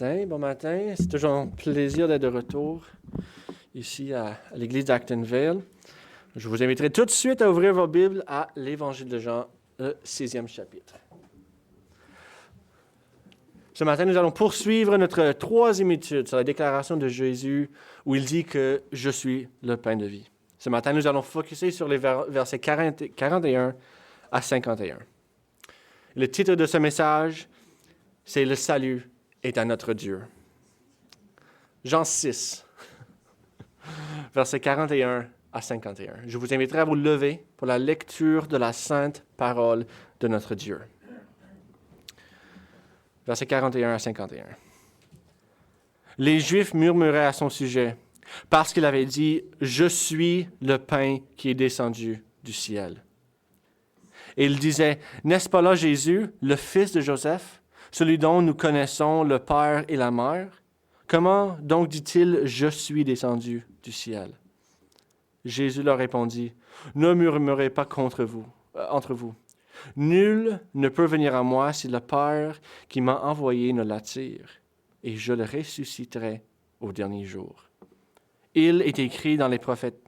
matin, bon matin. C'est toujours un plaisir d'être de retour ici à l'église d'Actonville. Je vous inviterai tout de suite à ouvrir vos Bibles à l'Évangile de Jean, le 6e chapitre. Ce matin, nous allons poursuivre notre troisième étude sur la déclaration de Jésus où il dit que « Je suis le pain de vie ». Ce matin, nous allons focuser sur les versets 41 à 51. Le titre de ce message, c'est « Le salut est à notre Dieu ». Jean 6, versets 41 à 51. Je vous inviterai à vous lever pour la lecture de la sainte parole de notre Dieu. Versets 41 à 51. Les Juifs murmuraient à son sujet parce qu'il avait dit « Je suis le pain qui est descendu du ciel ». Et il disait « N'est-ce pas là Jésus, le fils de Joseph, celui dont nous connaissons le père et la mère? Comment donc dit-il « Je suis descendu du ciel » ? Jésus leur répondit « Ne murmurez pas entre vous. Nul ne peut venir à moi si le Père qui m'a envoyé ne l'attire, et je le ressusciterai au dernier jour. Il est écrit dans les prophètes.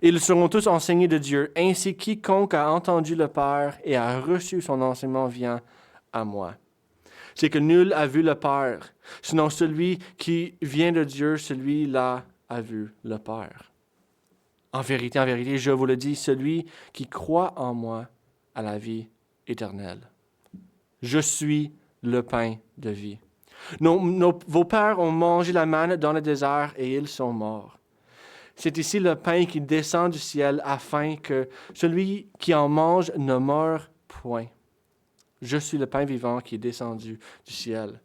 Ils seront tous enseignés de Dieu, ainsi quiconque a entendu le Père et a reçu son enseignement vient à moi. C'est que nul a vu le Père, sinon celui qui vient de Dieu, celui-là a vu le Père. En vérité, je vous le dis, celui qui croit en moi a la vie éternelle. Je suis le pain de vie. Vos pères ont mangé la manne dans le désert et ils sont morts. C'est ici le pain qui descend du ciel afin que celui qui en mange ne meure point. Je suis le pain vivant qui est descendu du ciel.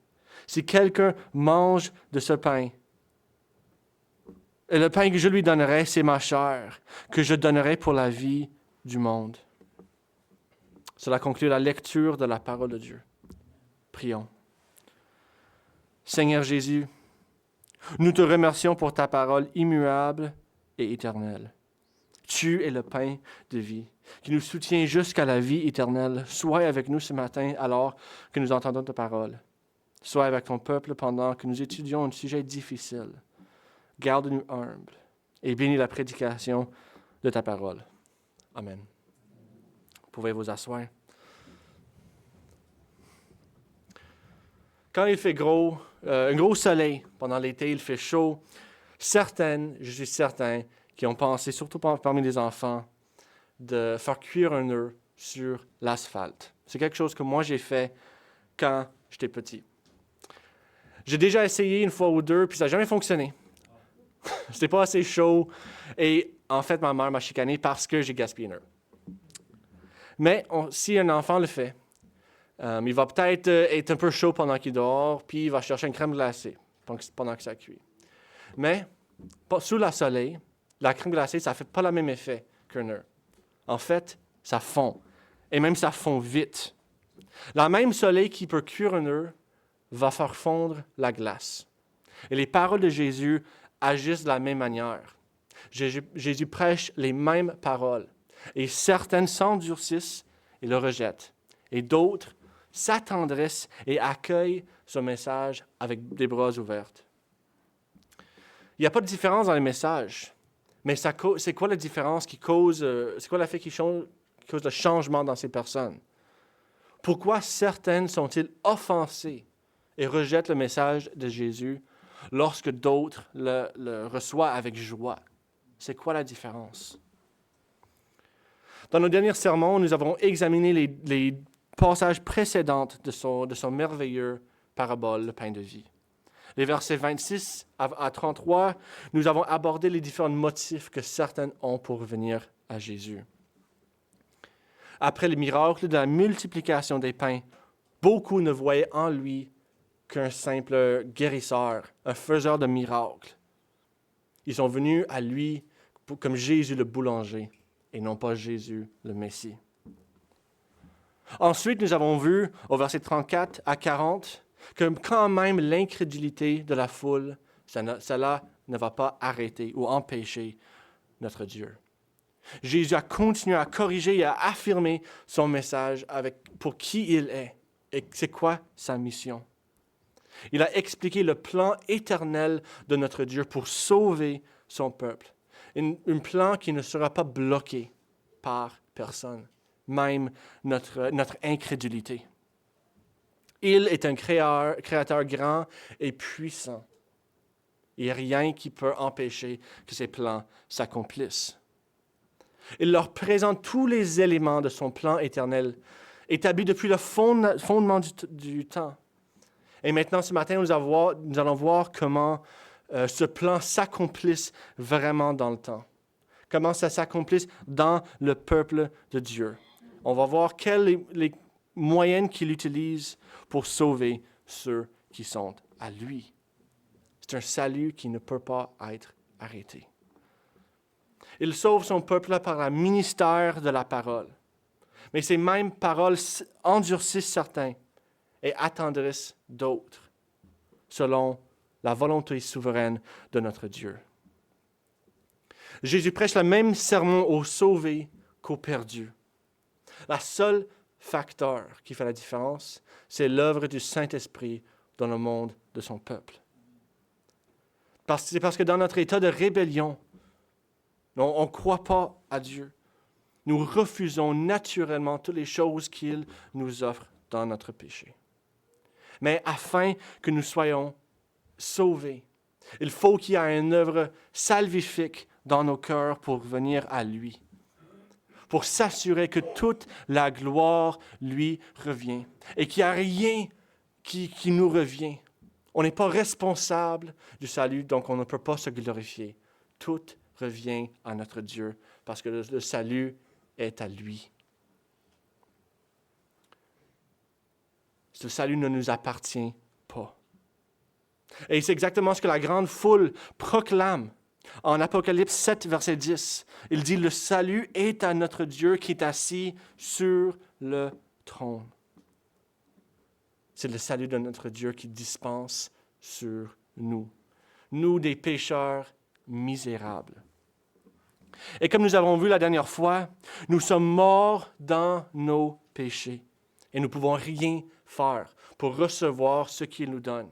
Si quelqu'un mange de ce pain, et le pain que je lui donnerai, c'est ma chair, que je donnerai pour la vie du monde. Cela conclut la lecture de la parole de Dieu. Prions. Seigneur Jésus, nous te remercions pour ta parole immuable et éternelle. Tu es le pain de vie qui nous soutient jusqu'à la vie éternelle. Sois avec nous ce matin alors que nous entendons ta parole. Sois avec ton peuple pendant que nous étudions un sujet difficile. Garde-nous humbles et bénis la prédication de ta parole. Amen. Vous pouvez vous asseoir. Quand il fait un gros soleil, pendant l'été, il fait chaud, je suis certain, qui ont pensé, surtout parmi les enfants, de faire cuire un œuf sur l'asphalte. C'est quelque chose que moi j'ai fait quand j'étais petit. J'ai déjà essayé une fois ou deux, puis ça n'a jamais fonctionné. C'était pas assez chaud. Et en fait, ma mère m'a chicané parce que j'ai gaspillé un œuf. Mais si un enfant le fait, il va peut-être être un peu chaud pendant qu'il dort, puis il va chercher une crème glacée pendant que ça cuit. Mais sous le soleil, la crème glacée, ça ne fait pas le même effet qu'un œuf. En fait, ça fond. Et même ça fond vite. Le même soleil qui peut cuire un œuf va faire fondre la glace. Et les paroles de Jésus agissent de la même manière. Jésus prêche les mêmes paroles. Et certaines s'endurcissent et le rejettent. Et d'autres s'attendrissent et accueillent ce message avec des bras ouverts. Il n'y a pas de différence dans les messages. Mais c'est quoi la différence qui cause, c'est quoi l'effet qui cause le changement dans ces personnes? Pourquoi certaines sont-ils offensées et rejettent le message de Jésus lorsque d'autres le reçoivent avec joie? C'est quoi la différence? Dans nos derniers sermons, nous avons examiné les passages précédents de son merveilleux parabole, le pain de vie. Les versets 26 à 33, nous avons abordé les différents motifs que certains ont pour venir à Jésus. Après le miracle de la multiplication des pains, beaucoup ne voyaient en lui qu'un simple guérisseur, un faiseur de miracles. Ils sont venus à lui comme Jésus le boulanger et non pas Jésus le Messie. Ensuite, nous avons vu au verset 34 à 40 que quand même l'incrédulité de la foule, cela ne va pas arrêter ou empêcher notre Dieu. Jésus a continué à corriger et à affirmer son message pour qui il est et c'est quoi sa mission. Il a expliqué le plan éternel de notre Dieu pour sauver son peuple. Un plan qui ne sera pas bloqué par personne, même notre incrédulité. Il est un créateur grand et puissant. Il n'y a rien qui peut empêcher que ses plans s'accomplissent. Il leur présente tous les éléments de son plan éternel, établi depuis le fondement du temps. Et maintenant, ce matin, nous allons voir comment ce plan s'accomplisse vraiment dans le temps. Comment ça s'accomplisse dans le peuple de Dieu. On va voir quels les moyens qu'il utilise pour sauver ceux qui sont à lui. C'est un salut qui ne peut pas être arrêté. Il sauve son peuple par le ministère de la parole. Mais ces mêmes paroles endurcissent certains et attendrissent d'autres, selon la volonté souveraine de notre Dieu. Jésus prêche le même sermon aux sauvés qu'aux perdus. Le seul facteur qui fait la différence, c'est l'œuvre du Saint-Esprit dans le monde de son peuple. C'est parce que dans notre état de rébellion, on ne croit pas à Dieu. Nous refusons naturellement toutes les choses qu'il nous offre dans notre péché. Mais afin que nous soyons sauvés, il faut qu'il y ait une œuvre salvifique dans nos cœurs pour venir à lui, pour s'assurer que toute la gloire lui revient et qu'il n'y a rien qui nous revient. On n'est pas responsable du salut, donc on ne peut pas se glorifier. Tout revient à notre Dieu parce que le salut est à lui. Ce salut ne nous appartient pas. Et c'est exactement ce que la grande foule proclame. En Apocalypse 7, verset 10, il dit « Le salut est à notre Dieu qui est assis sur le trône. » C'est le salut de notre Dieu qui dispense sur nous. Nous, des pécheurs misérables. Et comme nous avons vu la dernière fois, nous sommes morts dans nos péchés. Et nous ne pouvons rien faire pour recevoir ce qu'il nous donne.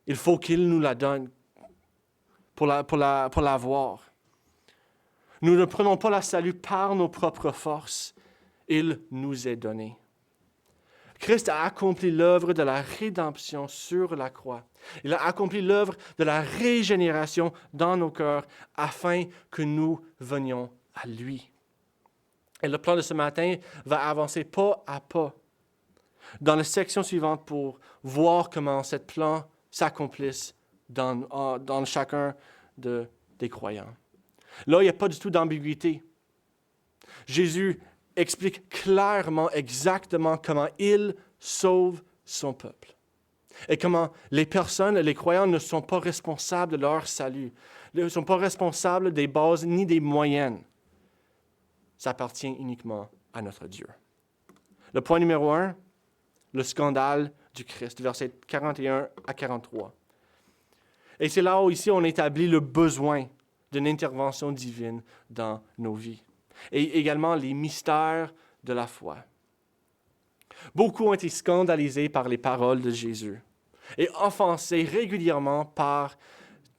Il faut qu'il nous la donne pour l'avoir. Nous ne prenons pas le salut par nos propres forces. Il nous est donné. Christ a accompli l'œuvre de la rédemption sur la croix. Il a accompli l'œuvre de la régénération dans nos cœurs afin que nous venions à lui. Et le plan de ce matin va avancer pas à pas dans la section suivante pour voir comment ce plan s'accomplisse dans chacun des croyants. Là, il n'y a pas du tout d'ambiguïté. Jésus explique clairement, exactement comment il sauve son peuple. Et comment les personnes, les croyants ne sont pas responsables de leur salut. Ils ne sont pas responsables des bases ni des moyennes. Ça appartient uniquement à notre Dieu. Le point numéro 1, le scandale du Christ, versets 41 à 43. Et c'est là où ici on établit le besoin d'une intervention divine dans nos vies. Et également les mystères de la foi. Beaucoup ont été scandalisés par les paroles de Jésus et offensés régulièrement par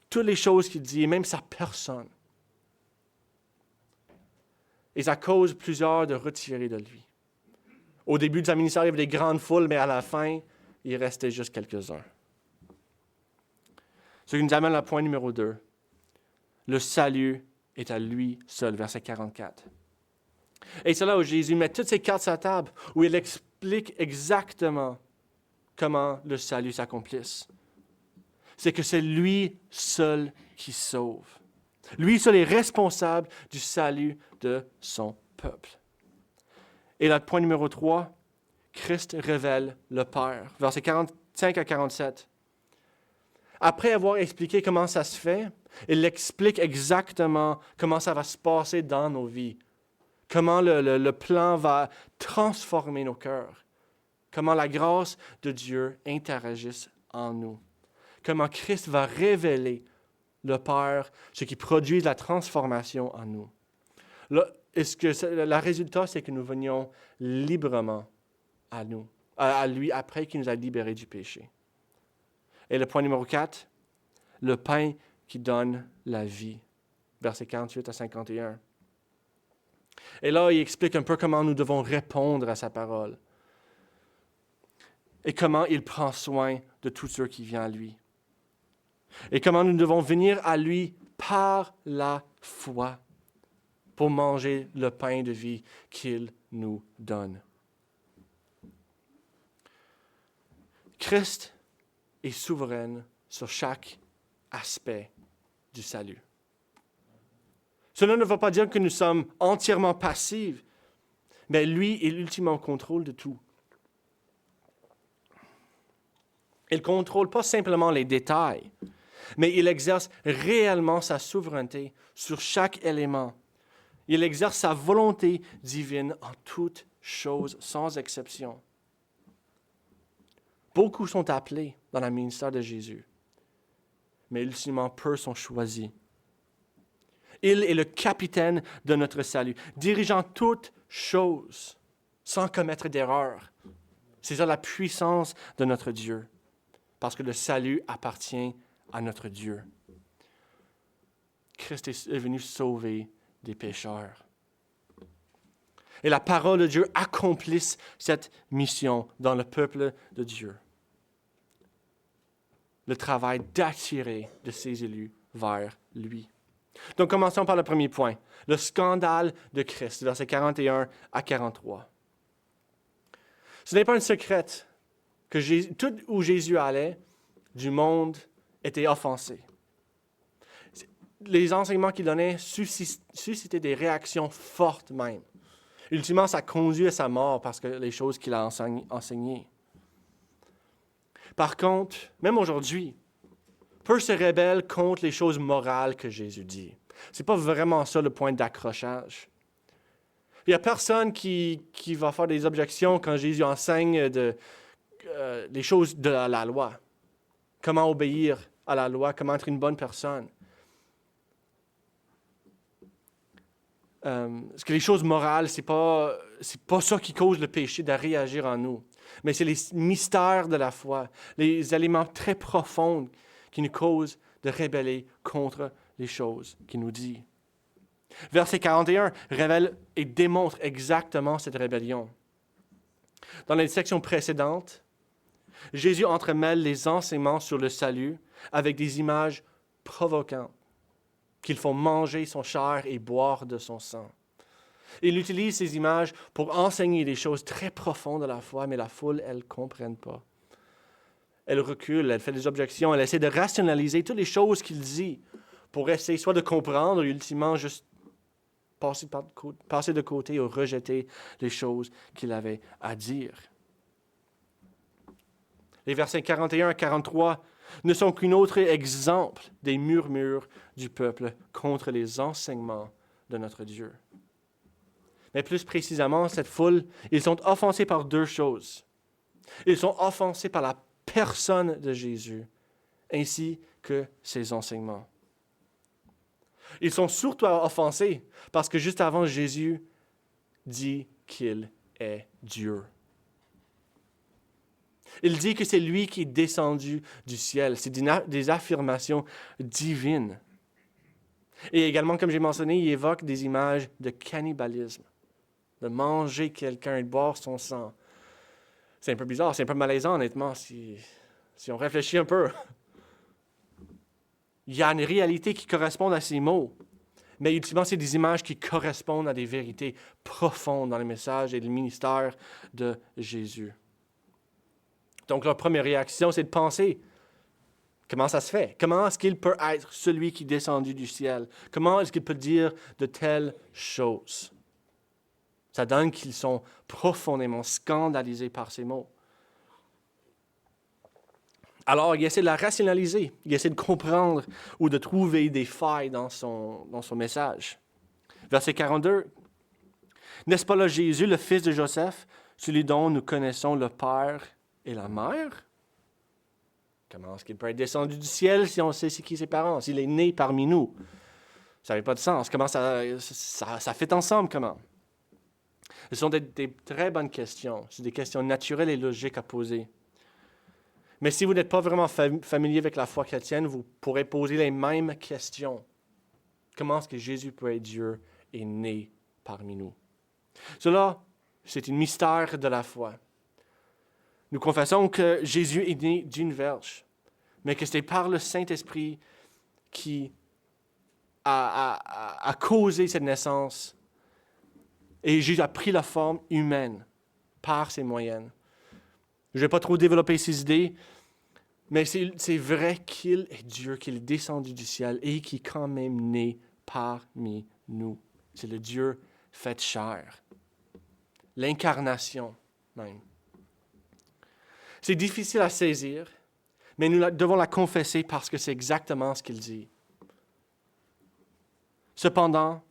toutes les choses qu'il dit, et même sa personne. Et ça cause plusieurs de retirer de lui. Au début de sa ministère, il y avait des grandes foules, mais à la fin, il restait juste quelques-uns. Ce qui nous amène au point numéro 2. Le salut est à lui seul, verset 44. Et c'est là où Jésus met toutes ses cartes sur la table, où il explique exactement comment le salut s'accomplisse. C'est que c'est lui seul qui sauve. Lui seul est responsable du salut de son peuple. Et là, point numéro 3, Christ révèle le Père. Versets 45 à 47. Après avoir expliqué comment ça se fait, il explique exactement comment ça va se passer dans nos vies. Comment le plan va transformer nos cœurs. Comment la grâce de Dieu interagisse en nous. Comment Christ va révéler le Père, ce qui produit la transformation en nous. Le résultat, c'est que nous venions librement à nous, à lui après qu'il nous a libérés du péché. Et le point numéro 4, le pain qui donne la vie. Versets 48 à 51. Et là, il explique un peu comment nous devons répondre à sa parole. Et comment il prend soin de tous ceux qui viennent à lui. Et comment nous devons venir à lui par la foi pour manger le pain de vie qu'il nous donne. Christ est souverain sur chaque aspect du salut. Cela ne veut pas dire que nous sommes entièrement passifs, mais lui est l'ultime en contrôle de tout. Il ne contrôle pas simplement les détails, mais il exerce réellement sa souveraineté sur chaque élément. Il exerce sa volonté divine en toutes choses, sans exception. Beaucoup sont appelés dans le ministère de Jésus, mais ultimement peu sont choisis. Il est le capitaine de notre salut, dirigeant toutes choses sans commettre d'erreur. C'est ça la puissance de notre Dieu, parce que le salut appartient à notre Dieu. Christ est venu sauver des pécheurs. Et la parole de Dieu accomplisse cette mission dans le peuple de Dieu. Le travail d'attirer de ses élus vers lui. Donc, commençons par le premier point, le scandale de Christ, versets 41 à 43. Ce n'est pas un secret que tout où Jésus allait, du monde était offensé. Les enseignements qu'il donnait suscitaient des réactions fortes même. Ultimement, ça conduit à sa mort parce que les choses qu'il a enseignées. Par contre, même aujourd'hui, peu se rebellent contre les choses morales que Jésus dit. Ce n'est pas vraiment ça le point d'accrochage. Il n'y a personne qui va faire des objections quand Jésus enseigne les choses de la loi. Comment obéir à la loi, comment être une bonne personne. Parce que les choses morales, c'est pas ça qui cause le péché de réagir en nous. Mais c'est les mystères de la foi, les éléments très profonds qui nous causent de rebeller contre les choses qu'il nous dit. Verset 41 révèle et démontre exactement cette rébellion. Dans les sections précédentes, Jésus entremêle les enseignements sur le salut avec des images provocantes qu'il faut manger son chair et boire de son sang. Il utilise ces images pour enseigner des choses très profondes de la foi, mais la foule, elle ne comprenne pas. Elle recule, elle fait des objections, elle essaie de rationaliser toutes les choses qu'il dit pour essayer soit de comprendre ou ultimement juste passer de côté ou rejeter les choses qu'il avait à dire. Les versets 41 à 43 ne sont qu'un autre exemple des murmures du peuple contre les enseignements de notre Dieu. Mais plus précisément, cette foule, ils sont offensés par deux choses. Ils sont offensés par la personne de Jésus, ainsi que ses enseignements. Ils sont surtout offensés parce que juste avant, Jésus dit qu'il est Dieu. Il dit que c'est lui qui est descendu du ciel. C'est des affirmations divines. Et également, comme j'ai mentionné, il évoque des images de cannibalisme, de manger quelqu'un et de boire son sang. C'est un peu bizarre, c'est un peu malaisant, honnêtement, si on réfléchit un peu. Il y a une réalité qui correspond à ces mots, mais ultimement, c'est des images qui correspondent à des vérités profondes dans le message et le ministère de Jésus. Donc, leur première réaction, c'est de penser, comment ça se fait? Comment est-ce qu'il peut être celui qui est descendu du ciel? Comment est-ce qu'il peut dire de telles choses? Ça donne qu'ils sont profondément scandalisés par ces mots. Alors, il essaie de la rationaliser, il essaie de comprendre ou de trouver des failles dans son message. Verset 42. N'est-ce pas là Jésus, le fils de Joseph, celui dont nous connaissons le Père et la Mère? Comment est-ce qu'il peut être descendu du ciel si on sait c'est qui ses parents, s'il est né parmi nous? Ça n'avait pas de sens. Comment ça fait ensemble, comment? Ce sont des très bonnes questions. C'est des questions naturelles et logiques à poser. Mais si vous n'êtes pas vraiment familier avec la foi chrétienne, vous pourrez poser les mêmes questions. Comment est-ce que Jésus peut être Dieu et né parmi nous? Cela, c'est un mystère de la foi. Nous confessons que Jésus est né d'une vierge, mais que c'est par le Saint-Esprit qui a causé cette naissance. Et Jésus a pris la forme humaine par ses moyens. Je ne vais pas trop développer ces idées, mais c'est vrai qu'il est Dieu, qu'il est descendu du ciel et qui est quand même né parmi nous. C'est le Dieu fait chair. L'incarnation même. C'est difficile à saisir, mais nous devons la confesser parce que c'est exactement ce qu'il dit. Cependant,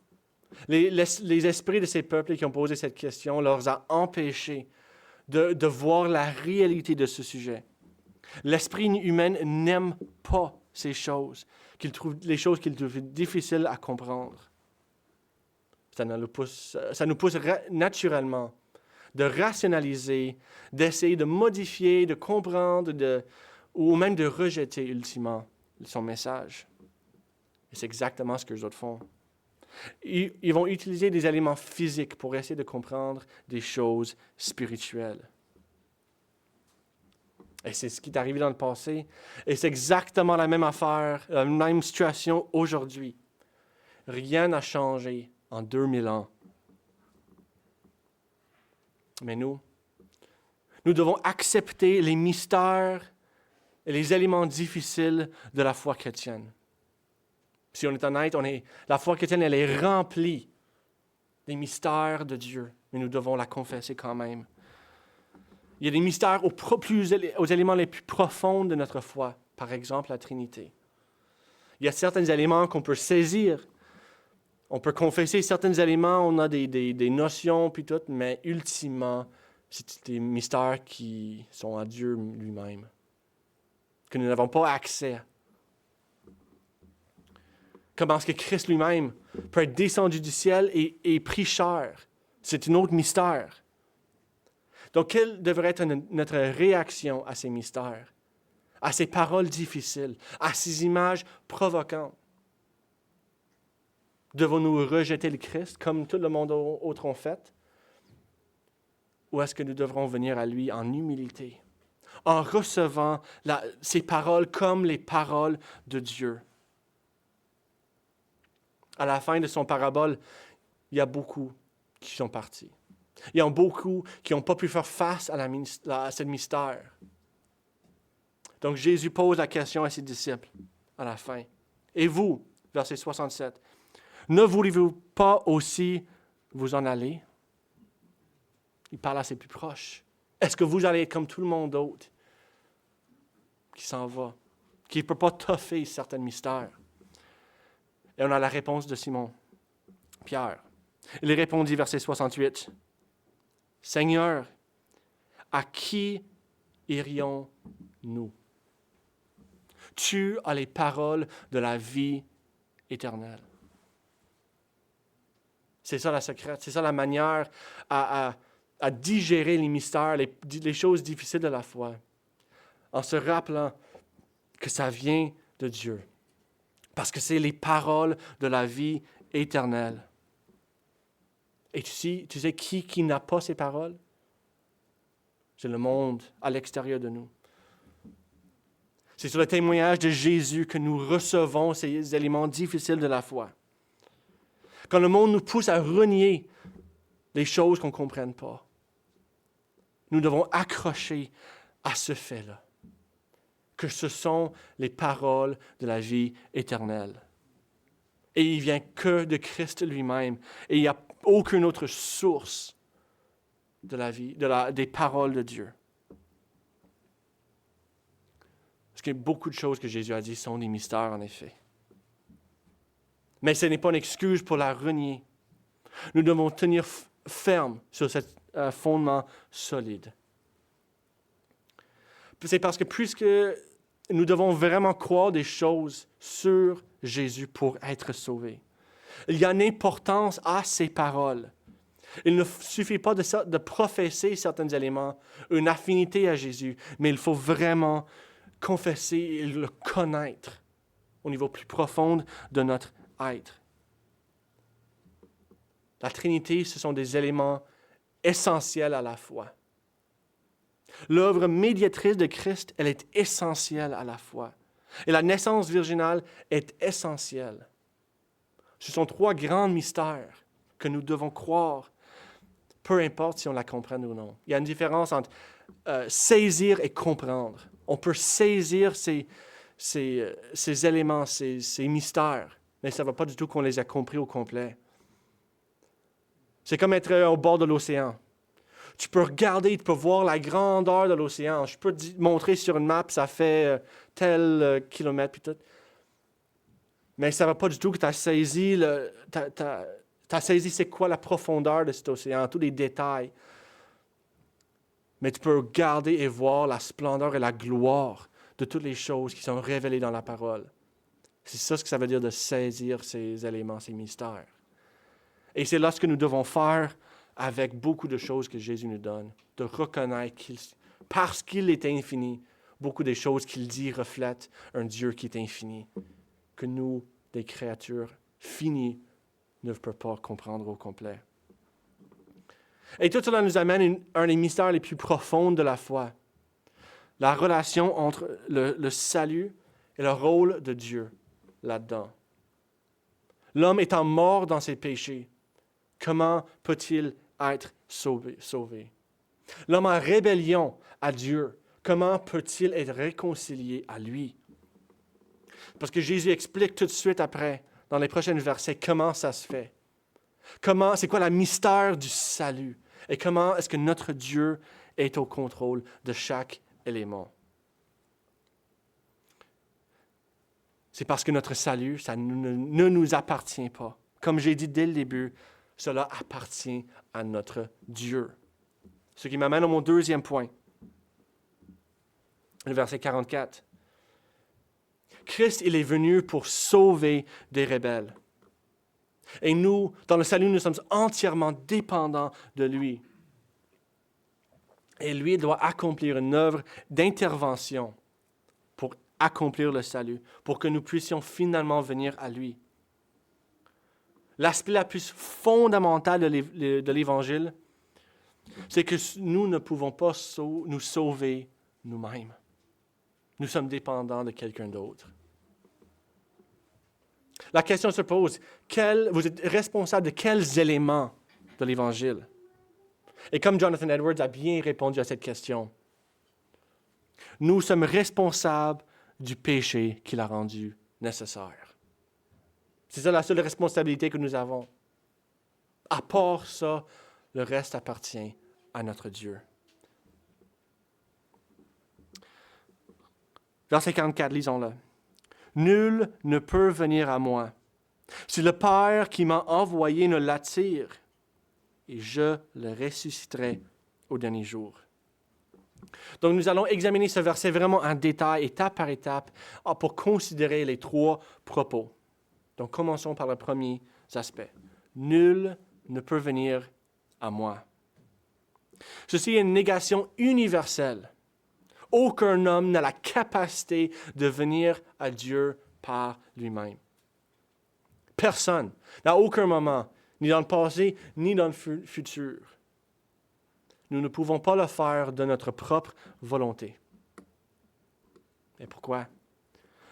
les esprits de ces peuples qui ont posé cette question leur a empêchés de voir la réalité de ce sujet. L'esprit humain n'aime pas ces choses, les choses qu'il trouve difficiles à comprendre. Ça nous pousse naturellement de rationaliser, d'essayer de modifier, de comprendre, ou même de rejeter ultimement son message. Et c'est exactement ce que les autres font. Ils vont utiliser des éléments physiques pour essayer de comprendre des choses spirituelles. Et c'est ce qui est arrivé dans le passé. Et c'est exactement la même affaire, la même situation aujourd'hui. Rien n'a changé en 2000 ans. Mais nous devons accepter les mystères et les éléments difficiles de la foi chrétienne. Si on est honnête, la foi chrétienne, elle est remplie des mystères de Dieu, mais nous devons la confesser quand même. Il y a des mystères aux éléments les plus profonds de notre foi, par exemple la Trinité. Il y a certains éléments qu'on peut saisir. On peut confesser certains éléments, on a des notions, puis tout, mais ultimement, c'est des mystères qui sont à Dieu lui-même, que nous n'avons pas accès. Comment est-ce que Christ lui-même peut être descendu du ciel et pris chair? C'est un autre mystère. Donc, quelle devrait être notre réaction à ces mystères, à ces paroles difficiles, à ces images provocantes? Devons-nous rejeter le Christ comme tout le monde autre ont fait? Ou est-ce que nous devrons venir à lui en humilité, en recevant ces paroles comme les paroles de Dieu? À la fin de son parabole, il y a beaucoup qui sont partis. Il y en a beaucoup qui n'ont pas pu faire face à ce mystère. Donc Jésus pose la question à ses disciples à la fin. Et vous, verset 67, ne voulez-vous pas aussi vous en aller? Il parle à ses plus proches. Est-ce que vous allez être comme tout le monde d'autre qui s'en va, qui ne peut pas toffer certains mystères? Et on a la réponse de Simon, Pierre. Il répondit, verset 68, « Seigneur, à qui irions-nous? Tu as les paroles de la vie éternelle. » C'est ça la secrète, c'est ça la manière à digérer les mystères, les choses difficiles de la foi, en se rappelant que ça vient de Dieu. Parce que c'est les paroles de la vie éternelle. Et tu sais qui n'a pas ces paroles? C'est le monde à l'extérieur de nous. C'est sur le témoignage de Jésus que nous recevons ces éléments difficiles de la foi. Quand le monde nous pousse à renier les choses qu'on ne comprenne pas, nous devons accrocher à ce fait-là, que ce sont les paroles de la vie éternelle. Et il ne vient que de Christ lui-même. Et il n'y a aucune autre source de la vie, des paroles de Dieu. Parce que beaucoup de choses que Jésus a dit sont des mystères, en effet. Mais ce n'est pas une excuse pour la renier. Nous devons tenir ferme sur ce fondement solide. C'est parce que puisque nous devons vraiment croire des choses sur Jésus pour être sauvés, il y a une importance à ces paroles. Il ne suffit pas de professer certains éléments, une affinité à Jésus, mais il faut vraiment confesser et le connaître au niveau plus profond de notre être. La Trinité, ce sont des éléments essentiels à la foi. L'œuvre médiatrice de Christ, elle est essentielle à la foi. Et la naissance virginale est essentielle. Ce sont trois grands mystères que nous devons croire, peu importe si on la comprend ou non. Il y a une différence entre saisir et comprendre. On peut saisir ces éléments, ces mystères, mais ça ne va pas du tout qu'on les a compris au complet. C'est comme être au bord de l'océan. Tu peux regarder, tu peux voir la grandeur de l'océan. Je peux te montrer sur une map, ça fait tel kilomètre, puis tout. Mais ça ne va pas du tout que tu as saisi, t'as saisi c'est quoi la profondeur de cet océan, tous les détails. Mais tu peux regarder et voir la splendeur et la gloire de toutes les choses qui sont révélées dans la parole. C'est ça ce que ça veut dire de saisir ces éléments, ces mystères. Et c'est là ce que nous devons faire avec beaucoup de choses que Jésus nous donne, de reconnaître parce qu'il est infini, beaucoup des choses qu'il dit reflètent un Dieu qui est infini, que nous, des créatures finies, ne pouvons pas comprendre au complet. Et tout cela nous amène à un des mystères les plus profonds de la foi, la relation entre le salut et le rôle de Dieu là-dedans. L'homme étant mort dans ses péchés, comment peut-il être sauvé? L'homme en rébellion à Dieu, comment peut-il être réconcilié à lui? Parce que Jésus explique tout de suite après, dans les prochains versets, comment ça se fait. C'est quoi le mystère du salut? Et comment est-ce que notre Dieu est au contrôle de chaque élément? C'est parce que notre salut, ça ne nous appartient pas. Comme j'ai dit dès le début, cela appartient à notre Dieu. Ce qui m'amène à mon deuxième point. Le verset 44. Christ, il est venu pour sauver des rebelles. Et nous, dans le salut, nous sommes entièrement dépendants de lui. Et lui doit accomplir une œuvre d'intervention pour accomplir le salut, pour que nous puissions finalement venir à lui. L'aspect le plus fondamental de l'Évangile, c'est que nous ne pouvons pas nous sauver nous-mêmes. Nous sommes dépendants de quelqu'un d'autre. La question se pose, vous êtes responsable de quels éléments de l'Évangile? Et comme Jonathan Edwards a bien répondu à cette question, nous sommes responsables du péché qu'il a rendu nécessaire. C'est ça la seule responsabilité que nous avons. À part ça, le reste appartient à notre Dieu. Verset 44, lisons-le. Nul ne peut venir à moi si le Père qui m'a envoyé ne l'attire, et je le ressusciterai au dernier jour. Donc nous allons examiner ce verset vraiment en détail, étape par étape, pour considérer les trois propos. Donc commençons par le premier aspect. Nul ne peut venir à moi. Ceci est une négation universelle. Aucun homme n'a la capacité de venir à Dieu par lui-même. Personne, à aucun moment, ni dans le passé, ni dans le futur. Nous ne pouvons pas le faire de notre propre volonté. Et pourquoi?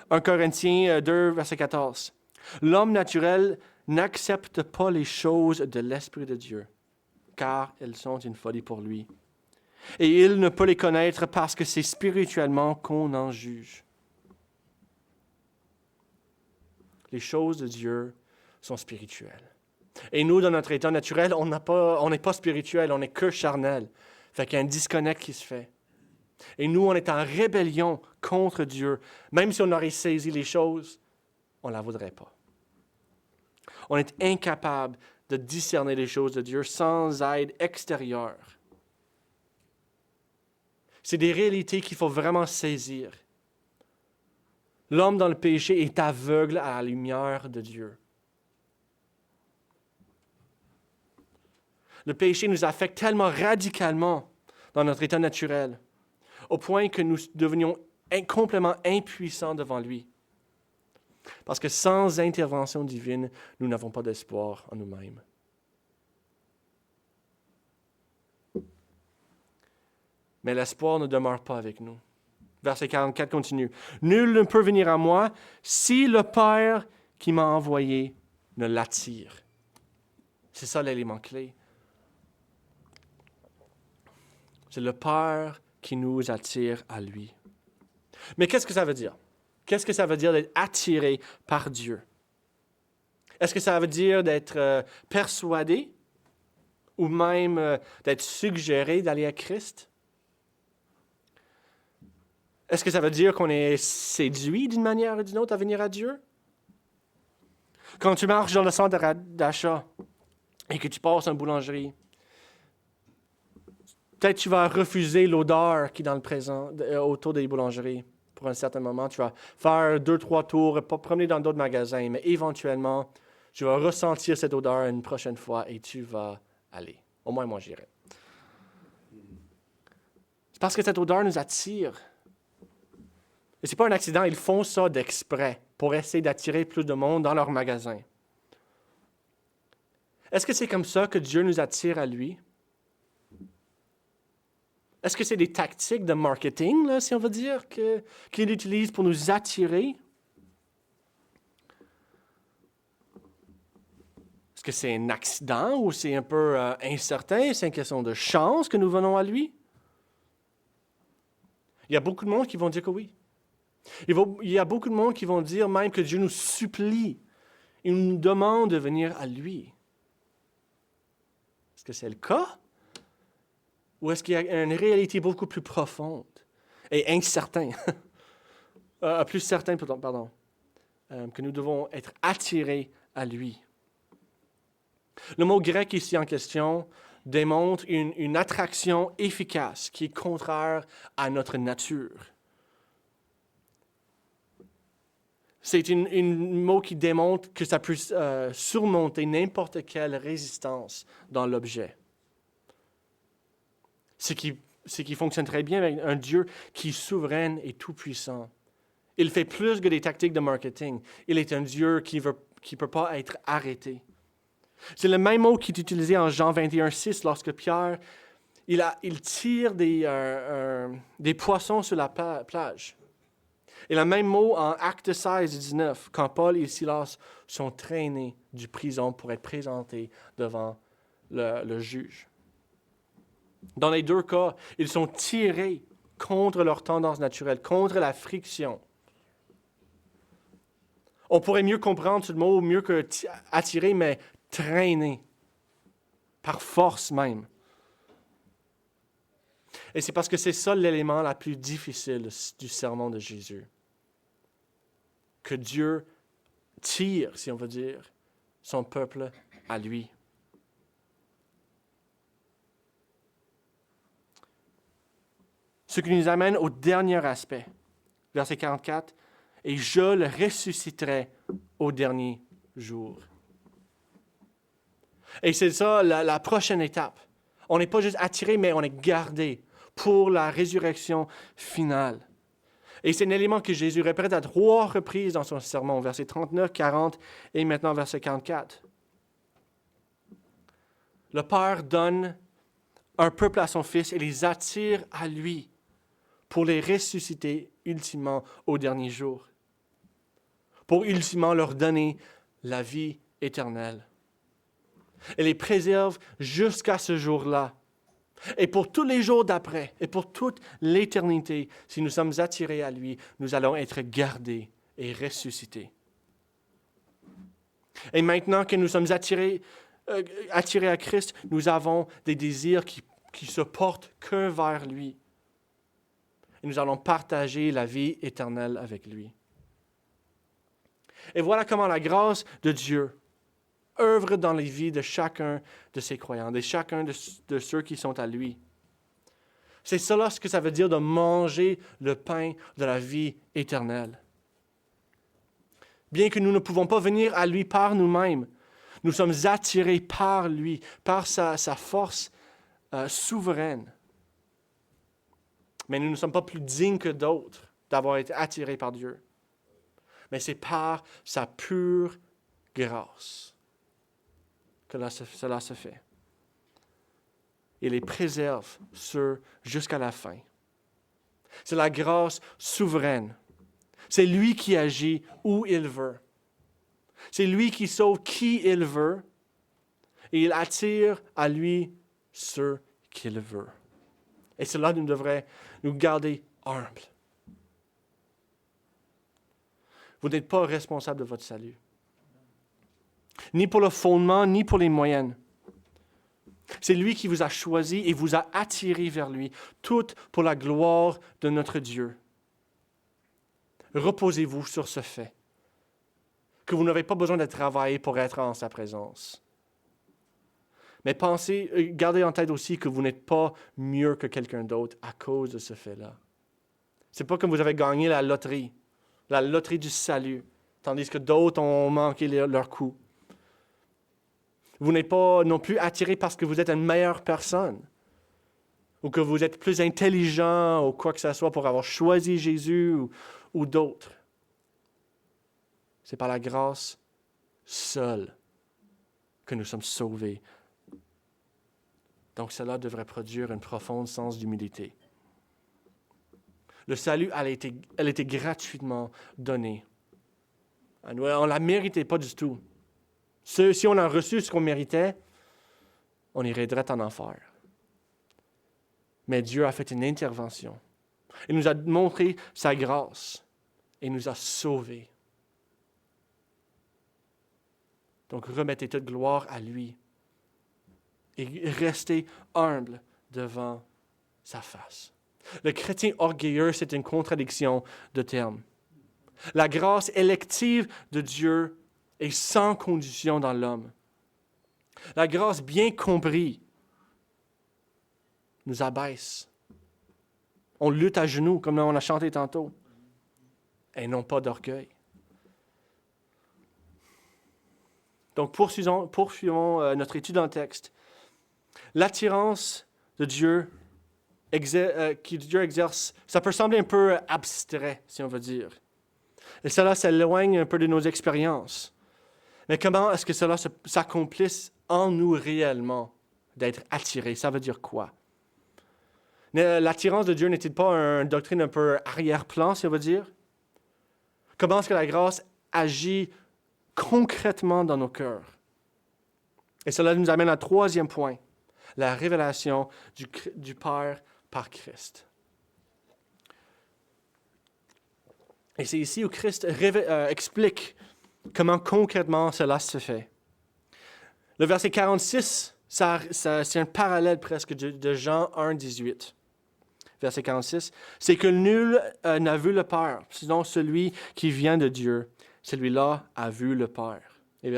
1 Corinthiens 2, verset 14. L'homme naturel n'accepte pas les choses de l'Esprit de Dieu, car elles sont une folie pour lui. Et il ne peut les connaître parce que c'est spirituellement qu'on en juge. Les choses de Dieu sont spirituelles. Et nous, dans notre état naturel, on n'est pas spirituel, on n'est que charnel. Fait qu'il y a un disconnect qui se fait. Et nous, on est en rébellion contre Dieu. Même si on aurait saisi les choses, on ne la voudrait pas. On est incapable de discerner les choses de Dieu sans aide extérieure. C'est des réalités qu'il faut vraiment saisir. L'homme dans le péché est aveugle à la lumière de Dieu. Le péché nous affecte tellement radicalement dans notre état naturel, au point que nous devenions complètement impuissants devant lui. Parce que sans intervention divine, nous n'avons pas d'espoir en nous-mêmes. Mais l'espoir ne demeure pas avec nous. Verset 44 continue. « Nul ne peut venir à moi si le Père qui m'a envoyé ne l'attire. » C'est ça l'élément clé. C'est le Père qui nous attire à lui. Mais qu'est-ce que ça veut dire? Qu'est-ce que ça veut dire d'être attiré par Dieu? Est-ce que ça veut dire d'être persuadé ou même d'être suggéré d'aller à Christ? Est-ce que ça veut dire qu'on est séduit d'une manière ou d'une autre à venir à Dieu? Quand tu marches dans le centre d'achat et que tu passes en boulangerie, peut-être tu vas refuser l'odeur qui est dans le présent, autour des boulangeries. Pour un certain moment, tu vas faire 2-3 tours, pas promener dans d'autres magasins, mais éventuellement, tu vas ressentir cette odeur une prochaine fois et tu vas aller. Au moins, moi, j'irai. C'est parce que cette odeur nous attire. Et ce n'est pas un accident, ils font ça d'exprès pour essayer d'attirer plus de monde dans leur magasin. Est-ce que c'est comme ça que Dieu nous attire à lui? Est-ce que c'est des tactiques de marketing, là, si on veut dire, qu'il utilise pour nous attirer? Est-ce que c'est un accident ou c'est un peu incertain? C'est une question de chance que nous venons à lui? Il y a beaucoup de monde qui vont dire que oui. Il y a beaucoup de monde qui vont dire même que Dieu nous supplie. Il nous demande de venir à lui. Est-ce que c'est le cas? Ou est-ce qu'il y a une réalité beaucoup plus profonde et incertaine, plus certaine, pardon, que nous devons être attirés à lui? Le mot grec ici en question démontre une attraction efficace qui est contraire à notre nature. C'est un mot qui démontre que ça peut surmonter n'importe quelle résistance dans l'objet. Ce qui fonctionne très bien avec un Dieu qui est souverain et tout-puissant. Il fait plus que des tactiques de marketing. Il est un Dieu qui ne peut pas être arrêté. C'est le même mot qui est utilisé en Jean 21,6 lorsque Pierre il tire des poissons sur la plage. Et le même mot en Actes 16 et 19, quand Paul et Silas sont traînés du prison pour être présentés devant le juge. Dans les deux cas, ils sont tirés contre leur tendance naturelle, contre la friction. On pourrait mieux comprendre ce mot, mieux que attirer, mais traîner, par force même. Et c'est parce que c'est ça l'élément le plus difficile du sermon de Jésus. Que Dieu tire, si on veut dire, son peuple à lui. Ce qui nous amène au dernier aspect, verset 44, « Et je le ressusciterai au dernier jour. » Et c'est ça la prochaine étape. On n'est pas juste attiré, mais on est gardé pour la résurrection finale. Et c'est un élément que Jésus répète à 3 reprises dans son sermon, versets 39, 40 et maintenant verset 44. Le Père donne un peuple à son Fils et les attire à lui pour les ressusciter ultimement au dernier jour, pour ultimement leur donner la vie éternelle. Et les préserve jusqu'à ce jour-là. Et pour tous les jours d'après, et pour toute l'éternité, si nous sommes attirés à lui, nous allons être gardés et ressuscités. Et maintenant que nous sommes attirés à Christ, nous avons des désirs qui se portent que vers lui. Et nous allons partager la vie éternelle avec lui. Et voilà comment la grâce de Dieu œuvre dans les vies de chacun de ses croyants, de chacun de ceux qui sont à lui. C'est cela ce que ça veut dire de manger le pain de la vie éternelle. Bien que nous ne pouvons pas venir à lui par nous-mêmes, Nous sommes attirés par lui, par sa force souveraine. Mais nous ne sommes pas plus dignes que d'autres d'avoir été attirés par Dieu. Mais c'est par sa pure grâce que cela se fait. Il les préserve jusqu'à la fin. C'est la grâce souveraine. C'est lui qui agit où il veut. C'est lui qui sauve qui il veut. Et il attire à lui ceux qu'il veut. Et cela nous devrait nous garder humbles. Vous n'êtes pas responsable de votre salut. Ni pour le fondement, ni pour les moyens. C'est lui qui vous a choisi et vous a attiré vers lui, tout pour la gloire de notre Dieu. Reposez-vous sur ce fait, que vous n'avez pas besoin de travailler pour être en sa présence. Mais gardez en tête aussi que vous n'êtes pas mieux que quelqu'un d'autre à cause de ce fait-là. C'est pas comme vous avez gagné la loterie du salut, tandis que d'autres ont manqué leur coup. Vous n'êtes pas non plus attiré parce que vous êtes une meilleure personne ou que vous êtes plus intelligent ou quoi que ce soit pour avoir choisi Jésus ou d'autres. C'est par la grâce seule que nous sommes sauvés. Donc cela devrait produire un profond sens d'humilité. Le salut, elle a été gratuitement donnée. On ne la méritait pas du tout. Si on a reçu ce qu'on méritait, on irait direct en enfer. Mais Dieu a fait une intervention. Il nous a montré sa grâce et nous a sauvés. Donc remettez toute gloire à lui et restez humble devant sa face. Le chrétien orgueilleux, c'est une contradiction de termes. La grâce élective de Dieu est sans condition dans l'homme. La grâce bien comprise nous abaisse. On lutte à genoux, comme on a chanté tantôt, et non pas d'orgueil. Donc, poursuivons notre étude dans le texte. L'attirance de Dieu que Dieu exerce, ça peut sembler un peu abstrait, si on veut dire. Et cela s'éloigne un peu de nos expériences. Mais comment est-ce que cela s'accomplisse en nous réellement, d'être attiré? Ça veut dire quoi? L'attirance de Dieu n'est-il pas une doctrine un peu arrière-plan, si on veut dire? Comment est-ce que la grâce agit concrètement dans nos cœurs? Et cela nous amène à troisième point, la révélation du Père par Christ. Et c'est ici où Christ explique comment concrètement cela se fait. Le verset 46, c'est un parallèle presque de Jean 1, 18. Verset 46, c'est que nul n'a vu le Père, sinon celui qui vient de Dieu. Celui-là a vu le Père. Et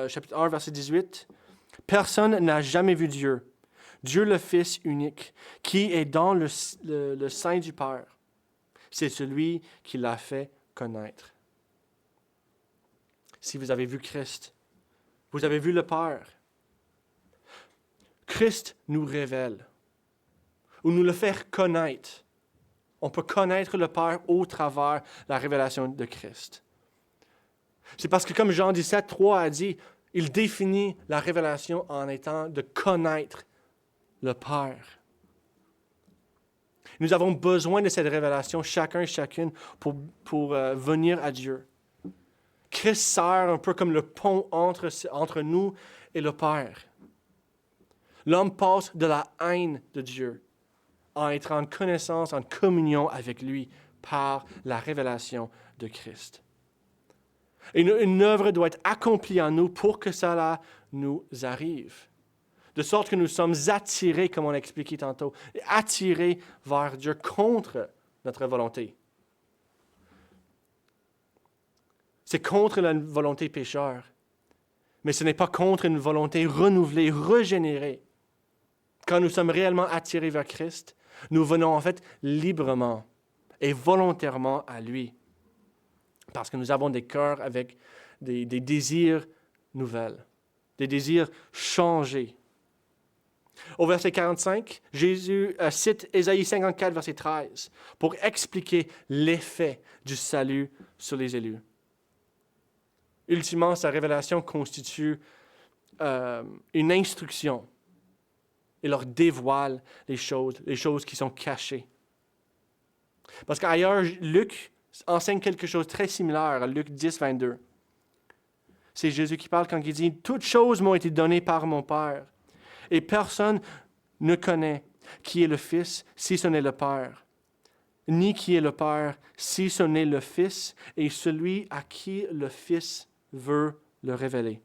chapitre 1, verset 18, personne n'a jamais vu Dieu. Dieu le Fils unique, qui est dans le sein du Père. C'est celui qui l'a fait connaître. Si vous avez vu Christ, vous avez vu le Père. Christ nous révèle, ou nous le fait connaître. On peut connaître le Père au travers la révélation de Christ. C'est parce que, comme Jean 17, 3 a dit, il définit la révélation en étant de connaître le Père. Nous avons besoin de cette révélation, chacun et chacune, pour venir à Dieu. Christ sert un peu comme le pont entre nous et le Père. L'homme passe de la haine de Dieu à être en connaissance, en communion avec lui par la révélation de Christ. Et une œuvre doit être accomplie en nous pour que cela nous arrive. De sorte que nous sommes attirés, comme on l'a expliqué tantôt, attirés vers Dieu contre notre volonté. C'est contre la volonté pécheur, mais ce n'est pas contre une volonté renouvelée, régénérée. Quand nous sommes réellement attirés vers Christ, nous venons en fait librement et volontairement à lui. Parce que nous avons des cœurs avec des désirs nouvelles, des désirs changés. Au verset 45, Jésus cite Ésaïe 54, verset 13, pour expliquer l'effet du salut sur les élus. Ultimement, sa révélation constitue une instruction et leur dévoile les choses qui sont cachées. Parce qu'ailleurs, Luc enseigne quelque chose de très similaire à Luc 10, 22. C'est Jésus qui parle quand il dit « Toutes choses m'ont été données par mon Père, et personne ne connaît qui est le Fils si ce n'est le Père, ni qui est le Père si ce n'est le Fils et celui à qui le Fils veut le révéler. »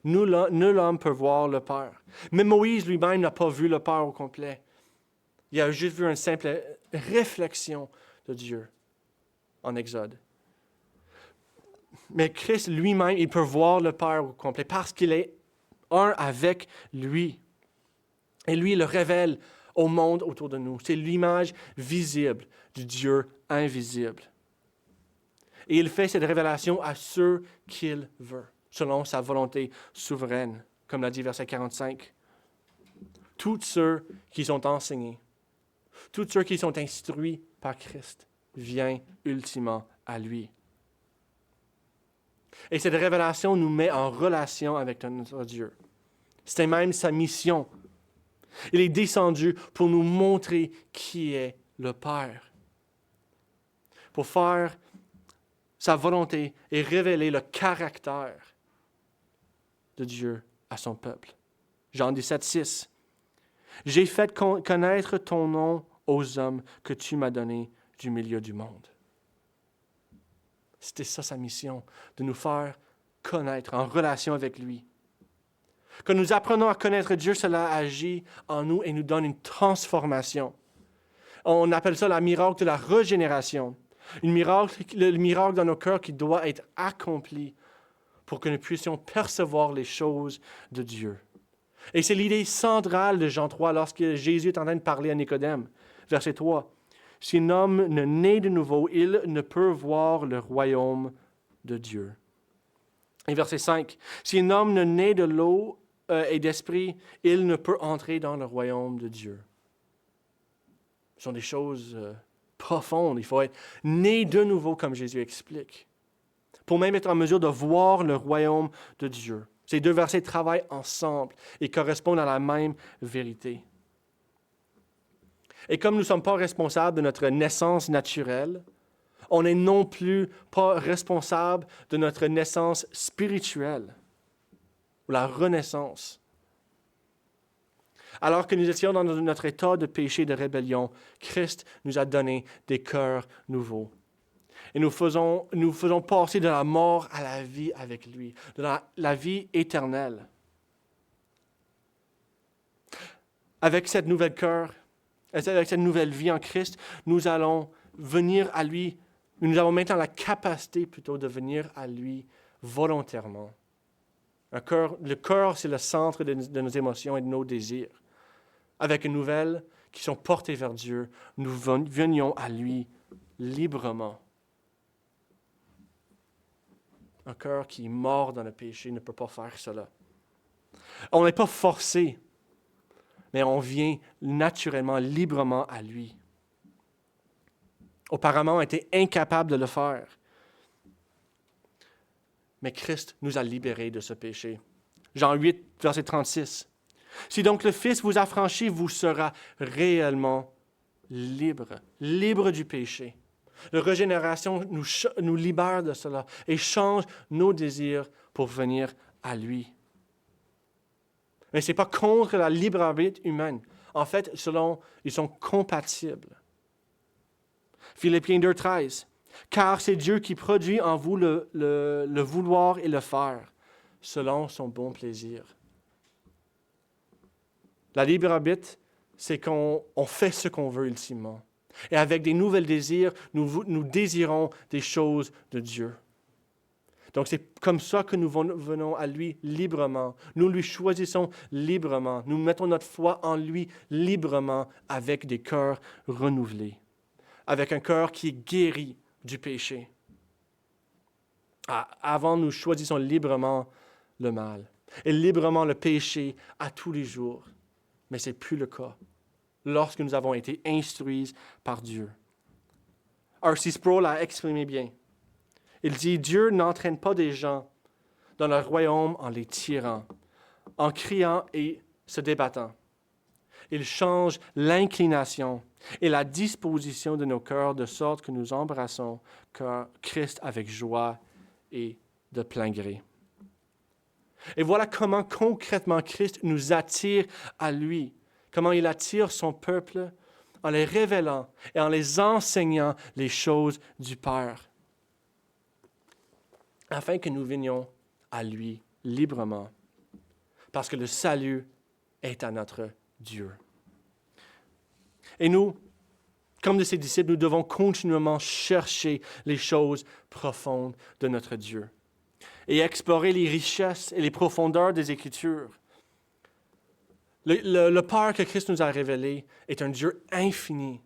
Nul homme peut voir le Père. Mais Moïse lui-même n'a pas vu le Père au complet. Il a juste vu une simple réflexion de Dieu en Exode. Mais Christ lui-même, il peut voir le Père au complet parce qu'il est un avec lui. Et lui, il le révèle au monde autour de nous. C'est l'image visible du Dieu invisible. Et il fait cette révélation à ceux qu'il veut, selon sa volonté souveraine, comme l'a dit verset 45. Tous ceux qui sont enseignés, tous ceux qui sont instruits par Christ, viennent ultimement à lui. Et cette révélation nous met en relation avec notre Dieu. C'était même sa mission. Il est descendu pour nous montrer qui est le Père. Pour faire sa volonté et révéler le caractère de Dieu à son peuple. Jean 17, 6. « J'ai fait connaître ton nom aux hommes que tu m'as donnés du milieu du monde. » C'était ça sa mission, de nous faire connaître en relation avec lui. Quand nous apprenons à connaître Dieu, cela agit en nous et nous donne une transformation. On appelle ça le miracle de la régénération. Le miracle dans nos cœurs qui doit être accompli pour que nous puissions percevoir les choses de Dieu. Et c'est l'idée centrale de Jean 3 lorsque Jésus est en train de parler à Nicodème. Verset 3. « Si un homme ne naît de nouveau, il ne peut voir le royaume de Dieu. » Et verset 5. « Si un homme ne naît de l'eau et d'esprit, il ne peut entrer dans le royaume de Dieu. » Ce sont des choses profondes. Il faut être né de nouveau, comme Jésus explique, pour même être en mesure de voir le royaume de Dieu. Ces deux versets travaillent ensemble et correspondent à la même vérité. Et comme nous ne sommes pas responsables de notre naissance naturelle, on n'est non plus pas responsable de notre naissance spirituelle, ou la renaissance. Alors que nous étions dans notre état de péché, de rébellion, Christ nous a donné des cœurs nouveaux. Et nous faisons passer de la mort à la vie avec lui, de la vie éternelle. Avec cette nouvelle cœur, avec cette nouvelle vie en Christ, nous allons venir à lui. Nous avons maintenant la capacité plutôt de venir à lui volontairement. Le cœur, c'est le centre de nos émotions et de nos désirs. Avec une nouvelle qui sont portées vers Dieu, nous venions à lui librement. Un cœur qui est mort dans le péché ne peut pas faire cela. On n'est pas forcé, mais on vient naturellement, librement à lui. Auparavant, on était incapable de le faire. Mais Christ nous a libérés de ce péché. Jean 8, verset 36. « Si donc le Fils vous affranchit, vous sera réellement libre du péché. » La régénération nous libère de cela et change nos désirs pour venir à lui. Mais ce n'est pas contre la libre arbitre humaine. En fait, ils sont compatibles. Philippiens 2, 13. « Car c'est Dieu qui produit en vous le vouloir et le faire, selon son bon plaisir. » La libre arbitre, c'est qu'on fait ce qu'on veut ultimement. Et avec des nouvelles désirs, nous désirons des choses de Dieu. Donc c'est comme ça que nous venons à lui librement. Nous lui choisissons librement. Nous mettons notre foi en lui librement avec des cœurs renouvelés. Avec un cœur qui est guéri du péché. Avant, nous choisissons librement le mal et librement le péché à tous les jours. Mais ce n'est plus le cas lorsque nous avons été instruits par Dieu. R.C. Sproul l'a exprimé bien. Il dit, Dieu n'entraîne pas des gens dans leur royaume en les tirant, en criant et se débattant. Il change l'inclination et la disposition de nos cœurs de sorte que nous embrassons Christ avec joie et de plein gré. Et voilà comment concrètement Christ nous attire à lui, comment il attire son peuple en les révélant et en les enseignant les choses du Père, afin que nous venions à lui librement, parce que le salut est à notre Dieu. Et nous, comme de ses disciples, nous devons continuellement chercher les choses profondes de notre Dieu et explorer les richesses et les profondeurs des Écritures. Le Père que Christ nous a révélé est un Dieu infini.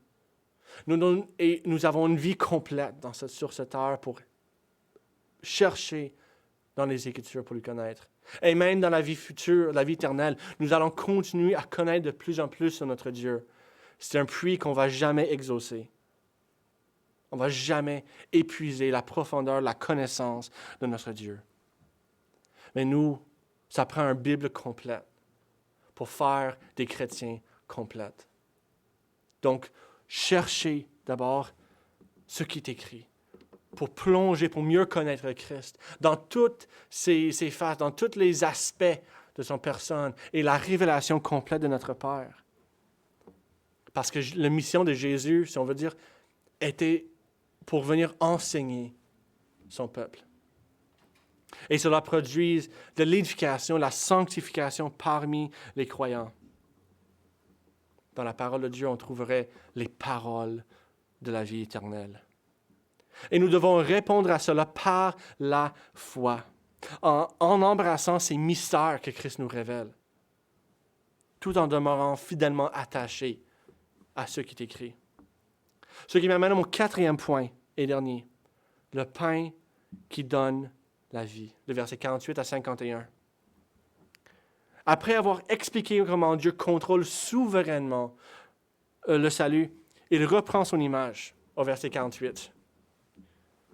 Nous avons une vie complète sur cette terre pour chercher dans les Écritures pour le connaître. Et même dans la vie future, la vie éternelle, nous allons continuer à connaître de plus en plus sur notre Dieu. C'est un puits qu'on ne va jamais exaucer. On ne va jamais épuiser la profondeur, la connaissance de notre Dieu. Mais nous, ça prend une Bible complète pour faire des chrétiens complètes. Donc, cherchez d'abord ce qui est écrit pour plonger, pour mieux connaître Christ dans toutes ses faces, dans tous les aspects de son personne et la révélation complète de notre Père. Parce que la mission de Jésus, si on veut dire, était pour venir enseigner son peuple. Et cela produit de l'édification, la sanctification parmi les croyants. Dans la parole de Dieu, on trouverait les paroles de la vie éternelle. Et nous devons répondre à cela par la foi, en embrassant ces mystères que Christ nous révèle, tout en demeurant fidèlement attachés à ce qui est écrit. Ce qui m'amène à mon quatrième point et dernier, le pain qui donne la vie, le verset 48 à 51. Après avoir expliqué comment Dieu contrôle souverainement le salut, il reprend son image au verset 48.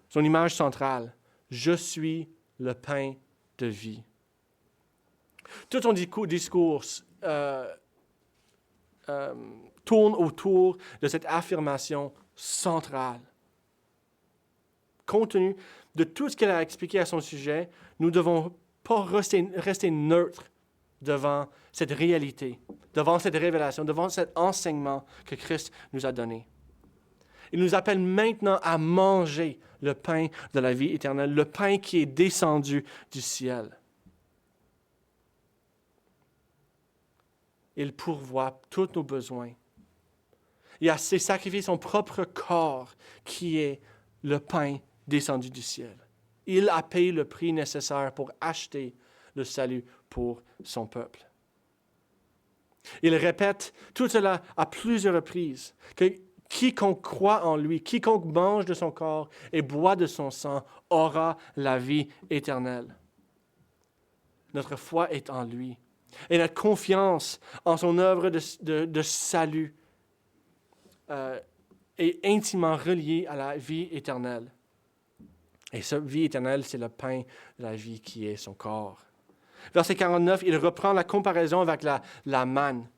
Son image centrale, « Je suis le pain de vie ». Tout son discours tourne autour de cette affirmation centrale. Compte tenu de tout ce qu'elle a expliqué à son sujet, nous ne devons pas rester neutres devant cette réalité, devant cette révélation, devant cet enseignement que Christ nous a donné. Il nous appelle maintenant à manger le pain de la vie éternelle, le pain qui est descendu du ciel. Il pourvoit tous nos besoins. Il a sacrifié son propre corps qui est le pain descendu du ciel. Il a payé le prix nécessaire pour acheter le salut pour son peuple. Il répète tout cela à plusieurs reprises, que quiconque croit en lui, quiconque mange de son corps et boit de son sang aura la vie éternelle. Notre foi est en lui. Et notre confiance en son œuvre de salut est intimement reliée à la vie éternelle. Et cette vie éternelle, c'est le pain de la vie qui est son corps. Verset 49, il reprend la comparaison avec la manne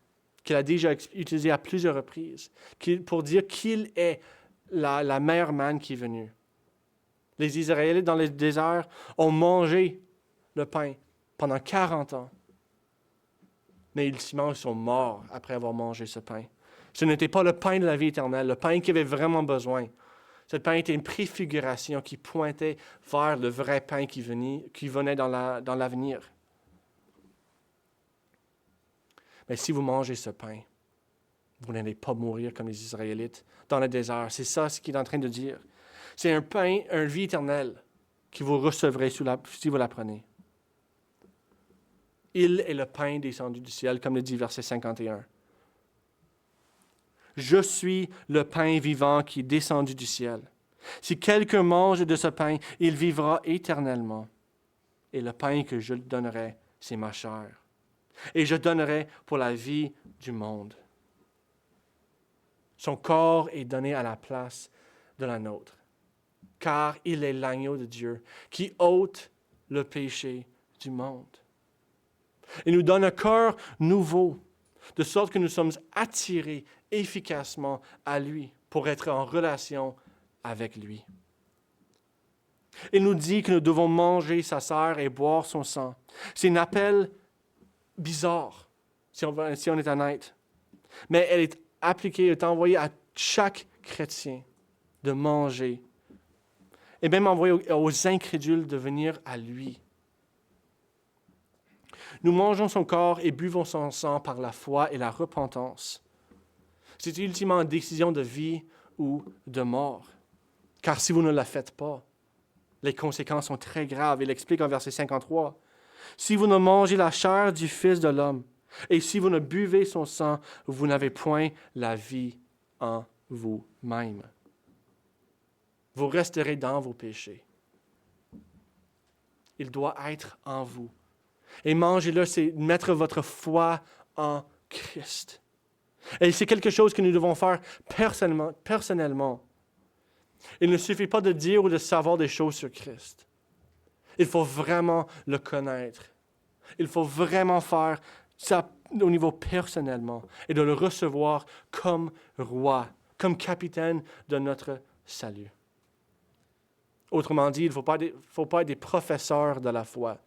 qu'il a déjà utilisée à plusieurs reprises pour dire qu'il est la meilleure manne qui est venue. Les Israélites dans le désert ont mangé le pain pendant 40 ans. Mais ils sont morts après avoir mangé ce pain. Ce n'était pas le pain de la vie éternelle, le pain qu'ils avaient vraiment besoin. Ce pain était une préfiguration qui pointait vers le vrai pain qui venait dans l'avenir. Mais si vous mangez ce pain, vous n'allez pas mourir comme les Israélites dans le désert. C'est ça ce qu'il est en train de dire. C'est un pain, une vie éternelle que vous recevrez si vous la prenez. Il est le pain descendu du ciel, comme le dit verset 51. Je suis le pain vivant qui est descendu du ciel. Si quelqu'un mange de ce pain, il vivra éternellement. Et le pain que je lui donnerai, c'est ma chair. Et je donnerai pour la vie du monde. Son corps est donné à la place de la nôtre, car il est l'agneau de Dieu qui ôte le péché du monde. Il nous donne un cœur nouveau, de sorte que nous sommes attirés efficacement à lui pour être en relation avec lui. Il nous dit que nous devons manger sa chair et boire son sang. C'est un appel bizarre, si on est honnête. Mais elle est appliquée, elle est envoyée à chaque chrétien de manger. Et même envoyée aux incrédules de venir à lui. Nous mangeons son corps et buvons son sang par la foi et la repentance. C'est ultimement une décision de vie ou de mort. Car si vous ne la faites pas, les conséquences sont très graves. Il explique en verset 53. Si vous ne mangez la chair du Fils de l'homme, et si vous ne buvez son sang, vous n'avez point la vie en vous-même. Vous resterez dans vos péchés. Il doit être en vous. Et manger-le, c'est mettre votre foi en Christ. Et c'est quelque chose que nous devons faire personnellement. Il ne suffit pas de dire ou de savoir des choses sur Christ. Il faut vraiment le connaître. Il faut vraiment faire ça au niveau personnellement et de le recevoir comme roi, comme capitaine de notre salut. Autrement dit, il ne faut pas être des professeurs de la foi,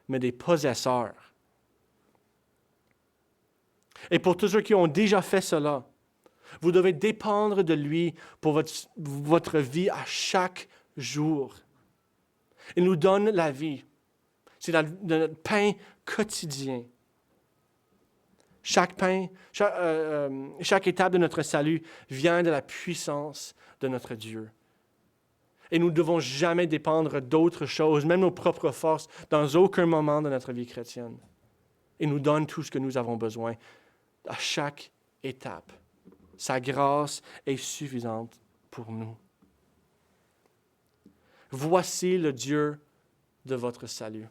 mais des possesseurs. Et pour tous ceux qui ont déjà fait cela, vous devez dépendre de lui pour votre vie à chaque jour. Il nous donne la vie. C'est notre pain quotidien. Chaque étape de notre salut vient de la puissance de notre Dieu. Et nous ne devons jamais dépendre d'autres choses, même nos propres forces, dans aucun moment de notre vie chrétienne. Il nous donne tout ce que nous avons besoin à chaque étape. Sa grâce est suffisante pour nous. Voici le Dieu de votre salut.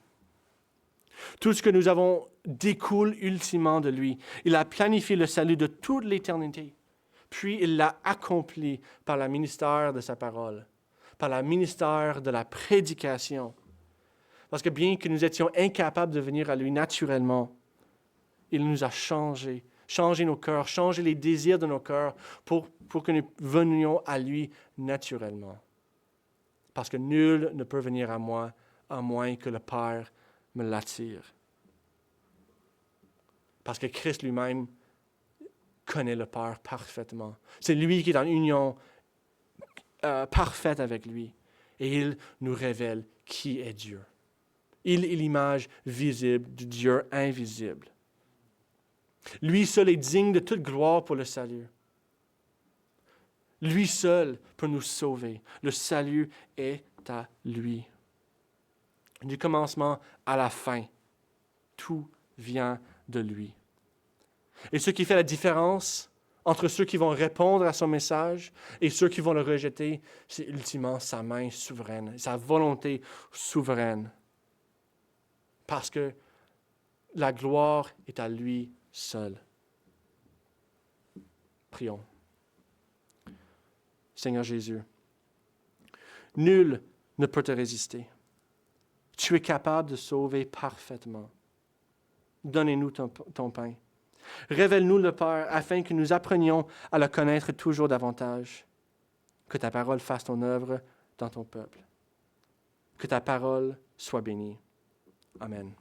Tout ce que nous avons découle ultimement de lui. Il a planifié le salut de toute l'éternité, puis il l'a accompli par le ministère de sa parole, par le ministère de la prédication. Parce que bien que nous étions incapables de venir à lui naturellement, il nous a changé nos cœurs, changé les désirs de nos cœurs pour que nous venions à lui naturellement. Parce que nul ne peut venir à moi à moins que le Père me l'attire. Parce que Christ lui-même connaît le Père parfaitement. C'est lui qui est en union parfaite avec lui. Et il nous révèle qui est Dieu. Il est l'image visible du Dieu invisible. Lui seul est digne de toute gloire pour le salut. Lui seul peut nous sauver. Le salut est à lui. Du commencement à la fin, tout vient de lui. Et ce qui fait la différence entre ceux qui vont répondre à son message et ceux qui vont le rejeter, c'est ultimement sa main souveraine, sa volonté souveraine. Parce que la gloire est à lui seul. Prions. Seigneur Jésus, nul ne peut te résister. Tu es capable de sauver parfaitement. Donnez-nous ton pain. Révèle-nous le Père afin que nous apprenions à le connaître toujours davantage. Que ta parole fasse ton œuvre dans ton peuple. Que ta parole soit bénie. Amen.